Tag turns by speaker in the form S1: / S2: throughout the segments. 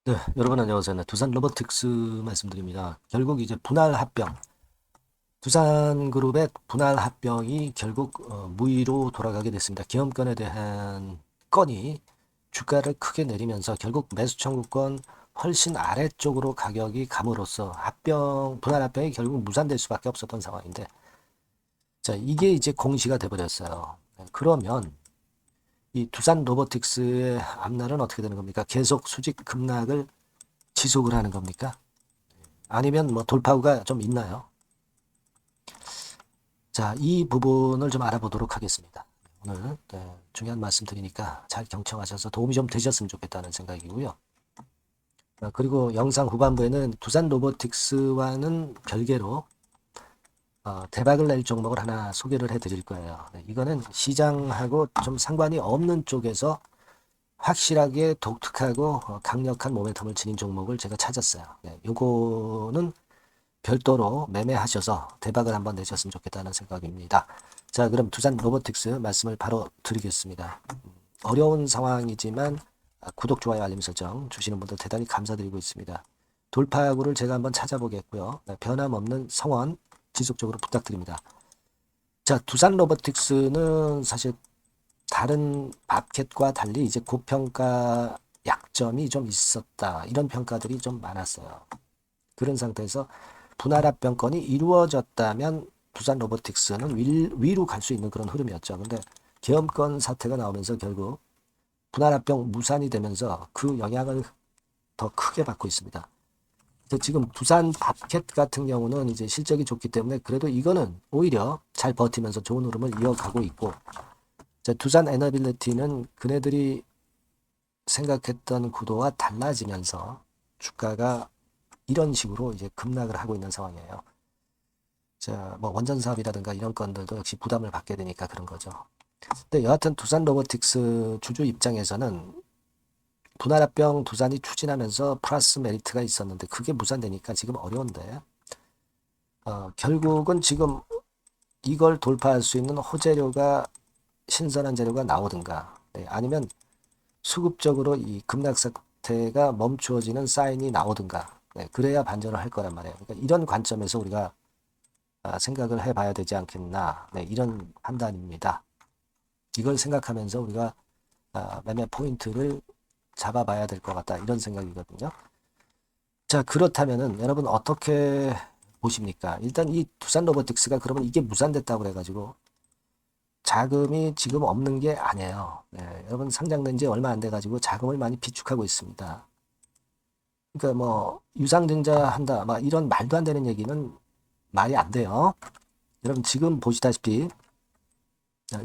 S1: 네, 여러분 안녕하세요. 네, 두산 로보틱스 말씀드립니다. 결국 이제 분할 합병, 두산그룹의 분할 합병이 결국 무의로 돌아가게 됐습니다. 계엄권에 대한 건이 주가를 크게 내리면서 결국 매수 청구권 훨씬 아래쪽으로 가격이 감으로써 분할 합병이 결국 무산될 수밖에 없었던 상황인데, 자, 이게 이제 공시가 돼버렸어요. 네, 그러면 이 두산 로보틱스의 앞날은 어떻게 되는 겁니까? 계속 수직 급락을 지속을 하는 겁니까? 아니면 뭐 돌파구가 좀 있나요? 자, 이 부분을 좀 알아보도록 하겠습니다. 오늘 중요한 말씀 드리니까 잘 경청하셔서 도움이 좀 되셨으면 좋겠다는 생각이고요. 그리고 영상 후반부에는 두산 로보틱스와는 별개로 대박을 낼 종목을 하나 소개를 해드릴 거예요. 네, 이거는 시장하고 좀 상관이 없는 쪽에서 확실하게 독특하고 강력한 모멘텀을 지닌 종목을 제가 찾았어요. 네, 요거는 별도로 매매하셔서 대박을 한번 내셨으면 좋겠다는 생각입니다. 자, 그럼 두산 로보틱스 말씀을 바로 드리겠습니다. 어려운 상황이지만 구독, 좋아요, 알림 설정 주시는 분들 대단히 감사드리고 있습니다. 돌파구를 제가 한번 찾아보겠고요. 변함없는 성원 지속적으로 부탁드립니다. 자, 두산 로보틱스는 사실 다른 밥캣과 달리 이제 고평가 약점이 좀 있었다. 이런 평가들이 좀 많았어요. 그런 상태에서 분할합병권이 이루어졌다면 두산 로보틱스는 위로 갈 수 있는 그런 흐름이었죠. 근데 계엄권 사태가 나오면서 결국 분할합병 무산이 되면서 그 영향을 더 크게 받고 있습니다. 지금 두산 밥캣 같은 경우는 이제 실적이 좋기 때문에 그래도 이거는 오히려 잘 버티면서 좋은 흐름을 이어가고 있고, 두산 에너빌리티는 그네들이 생각했던 구도와 달라지면서 주가가 이런 식으로 이제 급락을 하고 있는 상황이에요. 자, 뭐 원전 사업이라든가 이런 건들도 역시 부담을 받게 되니까 그런 거죠. 근데 여하튼 두산 로보틱스 주주 입장에서는 분할합병 두산이 추진하면서 플러스 메리트가 있었는데 그게 무산되니까 지금 어려운데 결국은 지금 이걸 돌파할 수 있는 호재료가 신선한 재료가 나오든가 아니면 수급적으로 이 급락 사태가 멈추어지는 사인이 나오든가 그래야 반전을 할 거란 말이에요. 그러니까 이런 관점에서 우리가 생각을 해봐야 되지 않겠나 이런 판단입니다. 이걸 생각하면서 우리가 매매 포인트를 잡아봐야 될 것 같다 이런 생각이거든요. 자, 그렇다면은 여러분 어떻게 보십니까? 일단 이 두산 로보틱스가 그러면 이게 무산됐다고 그래가지고 자금이 지금 없는 게 아니에요. 여러분 상장된 지 얼마 안 돼가지고 자금을 많이 비축하고 있습니다. 그러니까 뭐 유상증자 한다 막 이런 말도 안 되는 얘기는 말이 안 돼요. 여러분 지금 보시다시피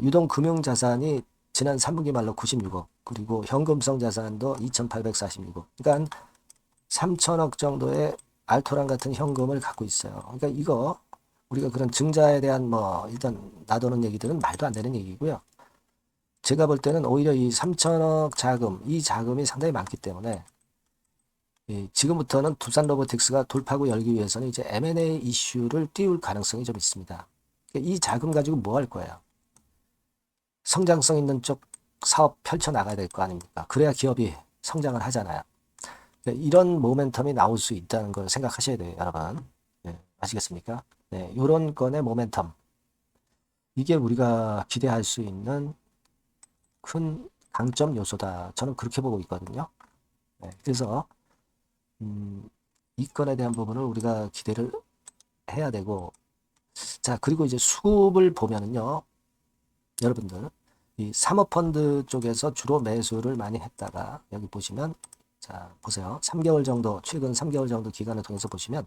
S1: 유동금융자산이 지난 3분기 말로 96억, 그리고 현금성 자산도 2,846억. 그러니까 한 3천억 정도의 알토란 같은 현금을 갖고 있어요. 그러니까 이거 우리가 그런 증자에 대한 뭐 일단 놔두는 얘기들은 말도 안 되는 얘기고요. 제가 볼 때는 오히려 이 3천억 자금, 이 자금이 상당히 많기 때문에 지금부터는 두산 로보틱스가 돌파구 열기 위해서는 이제 M&A 이슈를 띄울 가능성이 좀 있습니다. 그러니까 이 자금 가지고 뭐 할 거예요? 성장성 있는 쪽 사업 펼쳐 나가야 될 거 아닙니까? 그래야 기업이 성장을 하잖아요. 그러니까 이런 모멘텀이 나올 수 있다는 걸 생각하셔야 돼요, 여러분. 아시겠습니까? 이런 건의 모멘텀. 이게 우리가 기대할 수 있는 큰 강점 요소다. 저는 그렇게 보고 있거든요. 그래서 이 건에 대한 부분을 우리가 기대를 해야 되고, 자, 그리고 이제 수급을 보면은요, 여러분들, 이 사모펀드 쪽에서 주로 매수를 많이 했다가, 여기 보시면, 자, 보세요. 3개월 정도, 최근 3개월 정도 기간을 통해서 보시면,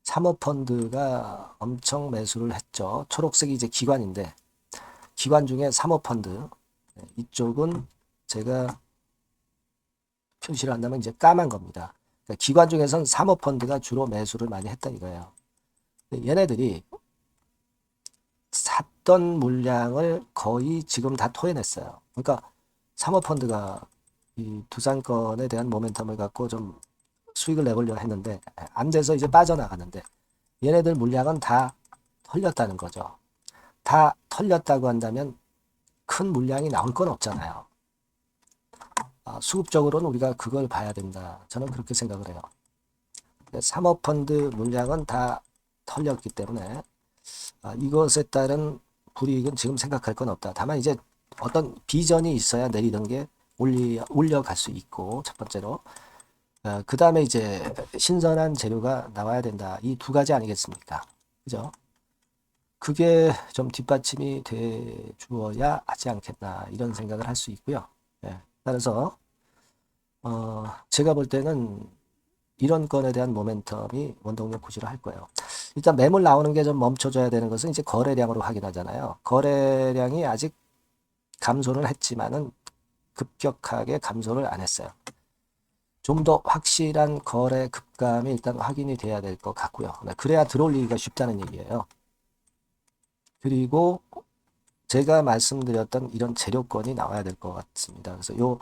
S1: 사모펀드가 엄청 매수를 했죠. 초록색이 이제 기관인데, 기관 중에 사모펀드, 이쪽은 제가 표시를 한다면 이제 까만 겁니다. 그러니까 기관 중에선 사모펀드가 주로 매수를 많이 했다 이거예요. 얘네들이 샀던 물량을 거의 지금 다 토해냈어요. 그러니까 사모펀드가 이 두산건에 대한 모멘텀을 갖고 좀 수익을 내보려고 했는데 안 돼서 이제 빠져나가는데 얘네들 물량은 다 털렸다는 거죠. 다 털렸다고 한다면 큰 물량이 나올 건 없잖아요. 수급적으로는 우리가 그걸 봐야 된다. 저는 그렇게 생각을 해요. 사모펀드 물량은 다 털렸기 때문에 이것에 따른 불이익은 지금 생각할 건 없다. 다만 이제 어떤 비전이 있어야 내리던 게 올려갈 수 있고, 첫 번째로. 그 다음에 이제 신선한 재료가 나와야 된다. 이 두 가지 아니겠습니까? 그죠? 그게 좀 뒷받침이 돼 주어야 하지 않겠나, 이런 생각을 할 수 있고요. 따라서 제가 볼 때는 이런 건에 대한 모멘텀이 원동력 구시를 할 거예요. 일단 매물 나오는 게 좀 멈춰줘야 되는 것은 이제 거래량으로 확인하잖아요. 거래량이 아직 감소는 했지만은 급격하게 감소를 안 했어요. 좀 더 확실한 거래 급감이 일단 확인이 돼야 될 것 같고요. 그래야 들어올리기가 쉽다는 얘기예요. 그리고 제가 말씀드렸던 이런 재료권이 나와야 될 것 같습니다. 그래서 요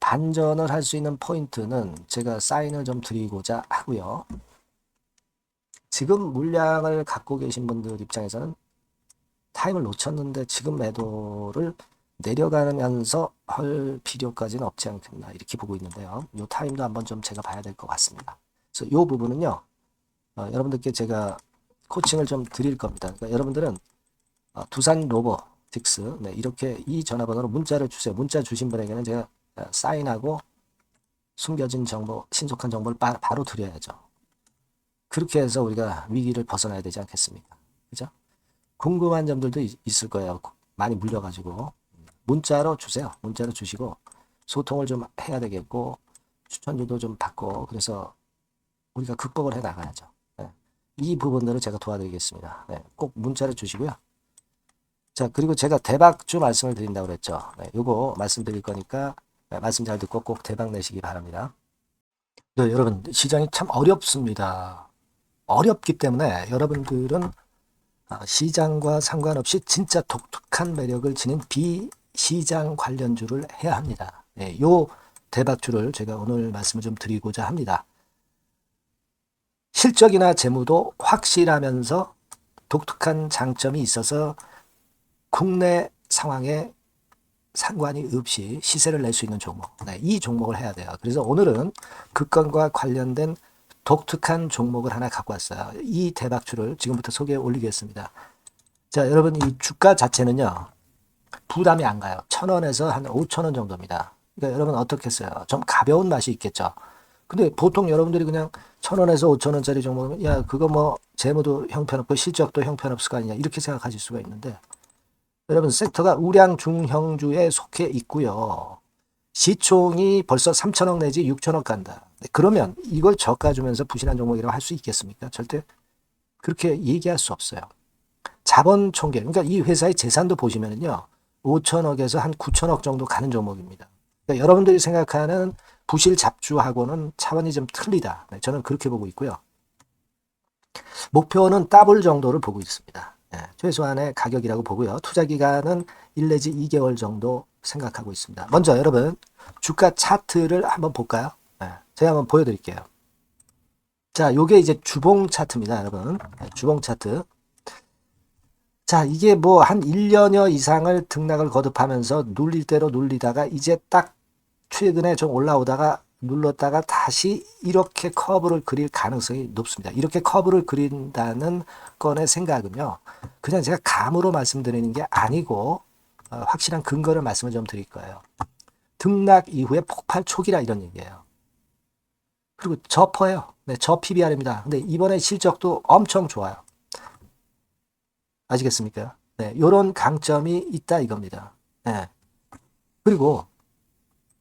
S1: 반전을 할 수 있는 포인트는 제가 사인을 좀 드리고자 하고요. 지금 물량을 갖고 계신 분들 입장에서는 타임을 놓쳤는데 지금 매도를 내려가면서 할 필요까지는 없지 않겠나, 이렇게 보고 있는데요. 이 타임도 한번 좀 제가 봐야 될 것 같습니다. 그래서 이 부분은요, 여러분들께 제가 코칭을 좀 드릴 겁니다. 그러니까 여러분들은 두산 로보틱스, 이렇게 이 전화번호로 문자를 주세요. 문자 주신 분에게는 제가 사인하고 숨겨진 정보, 신속한 정보를 바로 드려야죠. 그렇게 해서 우리가 위기를 벗어나야 되지 않겠습니까? 그죠? 궁금한 점들도 있을 거예요. 많이 물려가지고. 문자로 주세요. 문자로 주시고 소통을 좀 해야 되겠고, 추천주도 좀 받고, 그래서 우리가 극복을 해 나가야죠. 이 부분들을 제가 도와드리겠습니다. 꼭 문자를 주시고요. 자, 그리고 제가 대박주 말씀을 드린다고 그랬죠. 요거 말씀드릴 거니까 말씀 잘 듣고 꼭 대박 내시기 바랍니다. 네, 여러분, 시장이 참 어렵습니다. 어렵기 때문에 여러분들은 시장과 상관없이 진짜 독특한 매력을 지닌 비시장 관련주를 해야 합니다. 요 대박주를 제가 오늘 말씀을 좀 드리고자 합니다. 실적이나 재무도 확실하면서 독특한 장점이 있어서 국내 상황에 상관이 없이 시세를 낼 수 있는 종목, 이 종목을 해야 돼요. 그래서 오늘은 그 건과 관련된 독특한 종목을 하나 갖고 왔어요. 이 대박주를 지금부터 소개해 올리겠습니다. 자, 여러분, 이 주가 자체는요, 부담이 안 가요. 1,000원에서 한 5,000원 정도입니다. 그러니까 여러분 어떻겠어요? 좀 가벼운 맛이 있겠죠. 근데 보통 여러분들이 그냥 1,000원에서 5,000원짜리 종목은, 야, 그거 뭐 재무도 형편없고 실적도 형편없을 거 아니냐, 이렇게 생각하실 수가 있는데, 여러분, 섹터가 우량 중형주에 속해 있고요. 시총이 벌써 3천억 내지 6천억 간다. 그러면 이걸 저가 주면서 부실한 종목이라고 할 수 있겠습니까? 절대 그렇게 얘기할 수 없어요. 자본 총계, 그러니까 이 회사의 재산도 보시면은요, 5천억에서 한 9천억 정도 가는 종목입니다. 그러니까 여러분들이 생각하는 부실 잡주하고는 차원이 좀 틀리다. 저는 그렇게 보고 있고요. 목표는 더블 정도를 보고 있습니다. 최소한의 가격이라고 보고요. 투자 기간은 1 내지 2개월 정도 생각하고 있습니다. 먼저 여러분, 주가 차트를 한번 볼까요? 제가 한번 보여드릴게요. 자, 요게 이제 주봉 차트입니다, 여러분. 주봉 차트. 자, 이게 뭐 한 1년여 이상을 등락을 거듭하면서 눌릴 대로 눌리다가 이제 딱 최근에 좀 올라오다가 눌렀다가 다시 이렇게 커브를 그릴 가능성이 높습니다. 이렇게 커브를 그린다는 건의 생각은요, 그냥 제가 감으로 말씀드리는 게 아니고 확실한 근거를 말씀을 좀 드릴 거예요. 등락 이후에 폭발 초기라, 이런 얘기예요. 그리고 저퍼예요. 저 PBR입니다. 근데 이번에 실적도 엄청 좋아요. 아시겠습니까? 이런 강점이 있다 이겁니다. 그리고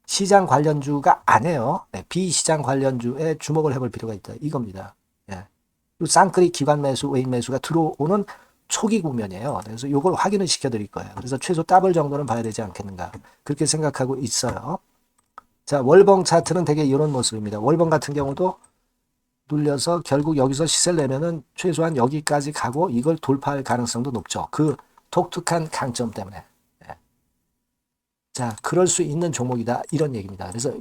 S1: 시장 관련주가 아니에요. 비시장 관련주에 주목을 해볼 필요가 있다 이겁니다. 그리고 쌍끌이 기관 매수, 외인 매수가 들어오는 초기 국면이에요. 그래서 이걸 확인을 시켜드릴 거예요. 그래서 최소 더블 정도는 봐야 되지 않겠는가, 그렇게 생각하고 있어요. 자, 월봉 차트는 되게 이런 모습입니다. 월봉 같은 경우도 눌려서 결국 여기서 시세를 내면은 최소한 여기까지 가고 이걸 돌파할 가능성도 높죠. 그 독특한 강점 때문에. 자, 그럴 수 있는 종목이다 이런 얘기입니다. 그래서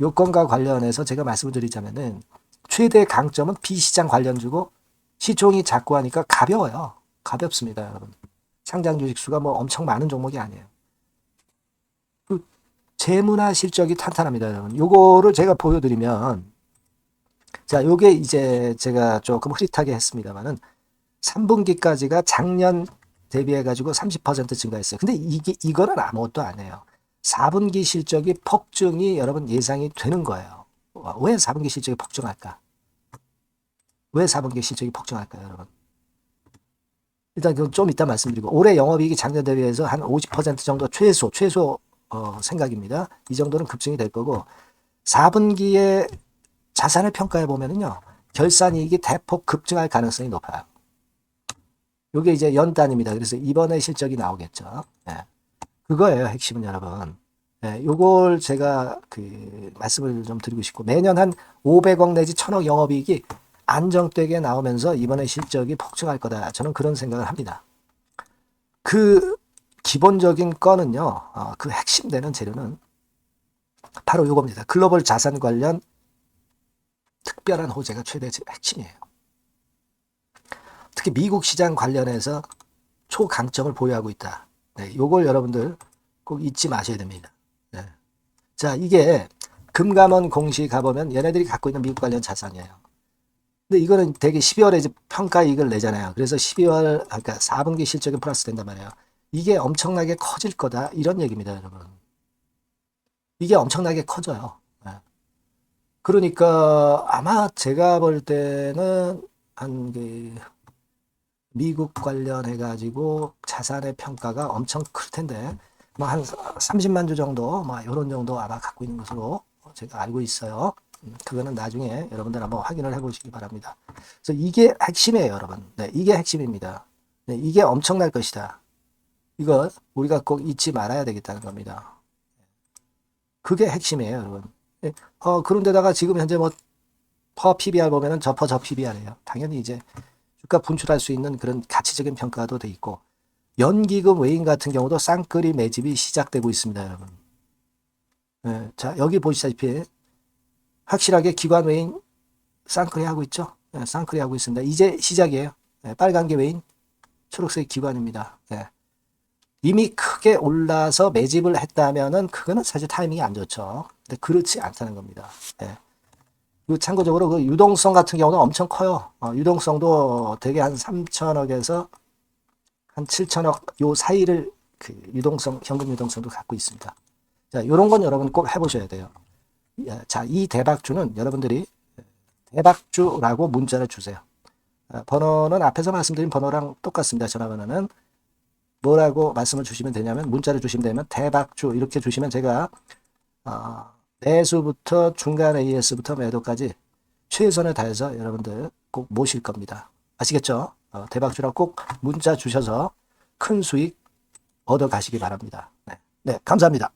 S1: 요건과 관련해서 제가 말씀을 드리자면은 최대 강점은 비시장 관련주고 시총이 작고 하니까 가벼워요. 가볍습니다, 여러분. 상장 주식 수가 뭐 엄청 많은 종목이 아니에요. 재무나 실적이 탄탄합니다, 여러분. 요거를 제가 보여드리면, 자, 요게 이제 제가 조금 흐릿하게 했습니다만은 3분기까지가 작년 대비해가지고 30% 증가했어요. 근데 이거는 아무것도 아니에요. 4분기 실적이 폭증이 여러분 예상이 되는 거예요. 왜 4분기 실적이 폭증할까? 왜 4분기 실적이 폭증할까요, 여러분? 일단 그건 좀 이따 말씀드리고, 올해 영업이익이 작년 대비해서 한 50% 정도 최소 생각입니다. 이 정도는 급증이 될 거고, 4분기에 자산을 평가해 보면은요, 결산이익이 대폭 급증할 가능성이 높아요. 요게 이제 연단입니다. 그래서 이번에 실적이 나오겠죠. 예. 그거예요, 핵심은 여러분. 예, 요걸 제가 말씀을 좀 드리고 싶고, 매년 한 500억 내지 1000억 영업이익이 안정되게 나오면서 이번에 실적이 폭증할 거다. 저는 그런 생각을 합니다. 그 기본적인 건은요, 그 핵심되는 재료는 바로 요겁니다. 글로벌 자산 관련 특별한 호재가 최대 핵심이에요. 특히 미국 시장 관련해서 초강점을 보유하고 있다. 네, 요걸 여러분들 꼭 잊지 마셔야 됩니다. 네. 자, 이게 금감원 공시 가보면 얘네들이 갖고 있는 미국 관련 자산이에요. 근데 이거는 되게 12월에 이제 평가이익을 내잖아요. 그래서 12월, 그러니까 4분기 실적이 플러스 된단 말이에요. 이게 엄청나게 커질 거다. 이런 얘기입니다, 여러분. 이게 엄청나게 커져요. 네. 그러니까 아마 제가 볼 때는 한 미국 관련해가지고 자산의 평가가 엄청 클 텐데, 뭐 한 30만 주 정도, 뭐 이런 정도 아마 갖고 있는 것으로 제가 알고 있어요. 그거는 나중에 여러분들 한번 확인을 해보시기 바랍니다. 그래서 이게 핵심이에요, 여러분. 네, 이게 핵심입니다. 네, 이게 엄청날 것이다. 이거 우리가 꼭 잊지 말아야 되겠다는 겁니다. 그게 핵심이에요, 여러분. 네, 그런데다가 지금 현재 뭐 퍼 PBR 보면은 저 PBR이에요. 당연히 이제 주가 분출할 수 있는 그런 가치적인 평가도 돼 있고, 연기금 외인 같은 경우도 쌍끌이 매집이 시작되고 있습니다, 여러분. 네, 자, 여기 보시다시피 확실하게 기관 외인 쌍끌이 하고 있죠. 네, 쌍끌이 하고 있습니다. 이제 시작이에요. 네, 빨간 게 외인, 초록색 기관입니다. 네. 이미 크게 올라서 매집을 했다면은 그거는 사실 타이밍이 안 좋죠. 근데 그렇지 않다는 겁니다. 네. 그리고 참고적으로 그 유동성 같은 경우는 엄청 커요. 유동성도 되게 한 3천억에서 한 7천억 요 사이를 현금 유동성도 갖고 있습니다. 자, 요런 건 여러분 꼭 해보셔야 돼요. 자, 이 대박주는 여러분들이 대박주라고 문자를 주세요. 번호는 앞에서 말씀드린 번호랑 똑같습니다. 전화번호는 뭐라고 말씀을 주시면 되냐면, 문자를 주시면 되면 대박주 이렇게 주시면 제가 매수부터 중간 AS부터 매도까지 최선을 다해서 여러분들 꼭 모실 겁니다. 아시겠죠? 대박주라고 꼭 문자 주셔서 큰 수익 얻어 가시기 바랍니다. 네, 감사합니다.